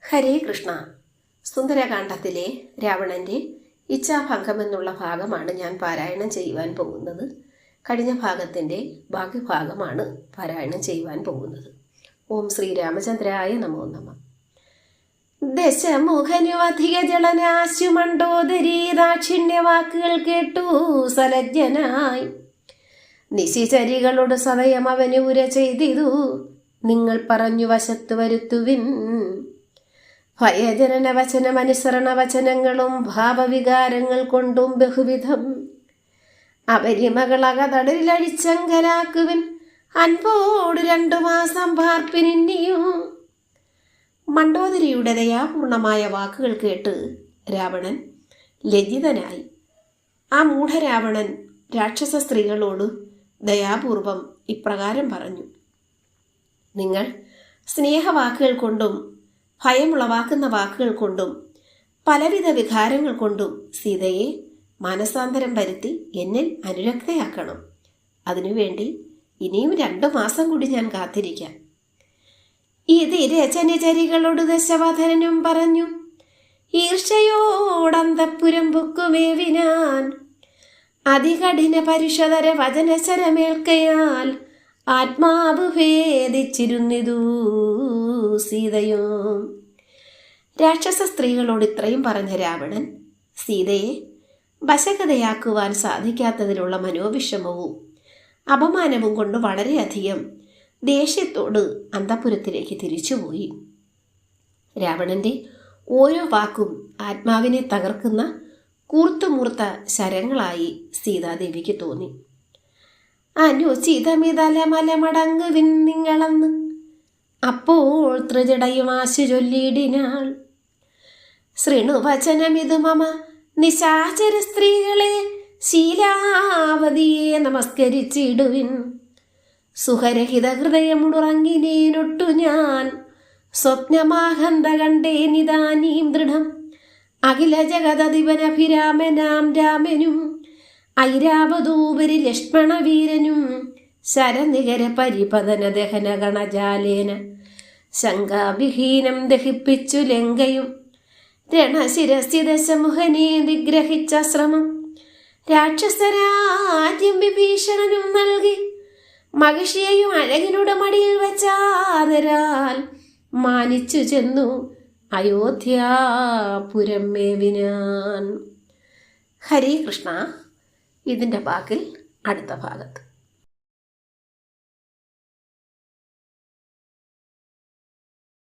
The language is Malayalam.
ഹരേ കൃഷ്ണ. സുന്ദരകാന്ഡത്തിലെ രാവണന്റെ ഇച്ഛാഭംഗം എന്നുള്ള ഭാഗമാണ് ഞാൻ പാരായണം ചെയ്യുവാൻ പോകുന്നത്. കഴിഞ്ഞ ഭാഗത്തിൻ്റെ ബാക്കി ഭാഗമാണ് പാരായണം ചെയ്യുവാൻ പോകുന്നത്. ഓം ശ്രീരാമചന്ദ്രായ നമോ നമ. ദശമുഖനു അധിക ജളനാശു മണ്ഡോദരീ ദാക്ഷിണ്യവാക്കുകൾ കേട്ടു സലജ്ജനായി നിശിചരികളോട് സദയം അവന് ഉര ചെയ്തിതു. നിങ്ങൾ പറഞ്ഞു വശത്തു വരുത്തുവിൻ. ഭയജനന വചനമനുസരണ വചനങ്ങളും ഭാവവികാരങ്ങൾ കൊണ്ടും ബഹുവിധം അവരിമകളകതടലിലഴിച്ചങ്കലാക്കുവിൻ. അൻപോട് 2 മാസം പാർപ്പിനിയും. മണ്ഡോദരിയുടെ ദയാപൂർണമായ വാക്കുകൾ കേട്ട് രാവണൻ ലജ്ജിതനായി. ആ മൂഢരാവണൻ രാക്ഷസ സ്ത്രീകളോട് ദയാപൂർവം ഇപ്രകാരം പറഞ്ഞു: നിങ്ങൾ സ്നേഹവാക്കുകൾ കൊണ്ടും ഭയമുളവാക്കുന്ന വാക്കുകൾ കൊണ്ടും പലവിധ വികാരങ്ങൾ കൊണ്ടും സീതയെ മാനസാന്തരം വരുത്തി എന്നിൽ അനുരക്തയാക്കണം. അതിനുവേണ്ടി ഇനിയും 2 മാസം കൂടി ഞാൻ കാത്തിരിക്കാം. ഇത് രചനചരികളോട് ദശവധനും പറഞ്ഞു. ഈർഷയോടന്തപ്പുരം പൊക്കുമേവിനാൻ അതികഠിന പരുഷതര വചനശരമേൽക്കയാൽ ആത്മാവ് ഭേദിച്ചിരുന്നിതു സീതയോ. രാക്ഷസ സ്ത്രീകളോട് ഇത്രയും പറഞ്ഞ രാവണൻ സീതയെ വശകതയാക്കുവാൻ സാധിക്കാത്തതിലുള്ള മനോവിഷമവും അപമാനവും കൊണ്ട് വളരെയധികം ദേഷ്യത്തോട് അന്തഃപുരത്തിലേക്ക് തിരിച്ചുപോയി. രാവണന്റെ ഓരോ വാക്കും ആത്മാവിനെ തകർക്കുന്ന കൂർത്തുമൂർത്ത ശരങ്ങളായി സീതാദേവിക്ക് തോന്നി. അനുചിതമിതലമലമടങ്ങുവിൻ നിങ്ങളെന്ന് അപ്പോൾ ത്രിജടയും ആശു ചൊല്ലിയിടിനാൾ. ശൃണുവചനമിതു മമ നിശാചര സ്ത്രീകളെ ശീലാവതിയെ നമസ്കരിച്ചിടുവിൻ. സുഖരഹിത ഹൃദയമുറങ്ങിനേനൊട്ടു ഞാൻ സ്വപ്നമാഹന്ത കണ്ടേനിതാനീം ദൃഢം. അഖില ജഗദധിപനഭിരാമനാം രാമനും ഐരാവതൂപരി ലക്ഷ്മണവീരനും ശരനികര പരിപതന ദഹന ഗണജാലേന ശങ്കാവിഹീനം ദഹിപ്പിച്ചു ലങ്കയും രണശിരസി ദശമുഖനെ നിഗ്രഹിച്ച ശ്രമം രാക്ഷസരാജ്യം വിഭീഷണനും നൽകി മഹിഷിയെയും അഴകിനുടെ മടിയിൽ വെച്ചാതരാൽ മാനിച്ചു ചെന്നു അയോധ്യാപുരം മേവിനാൻ. ഹരേ കൃഷ്ണ. ഇതിൻ്റെ ബാക്കിൽ അടുത്ത ഭാഗത്ത്.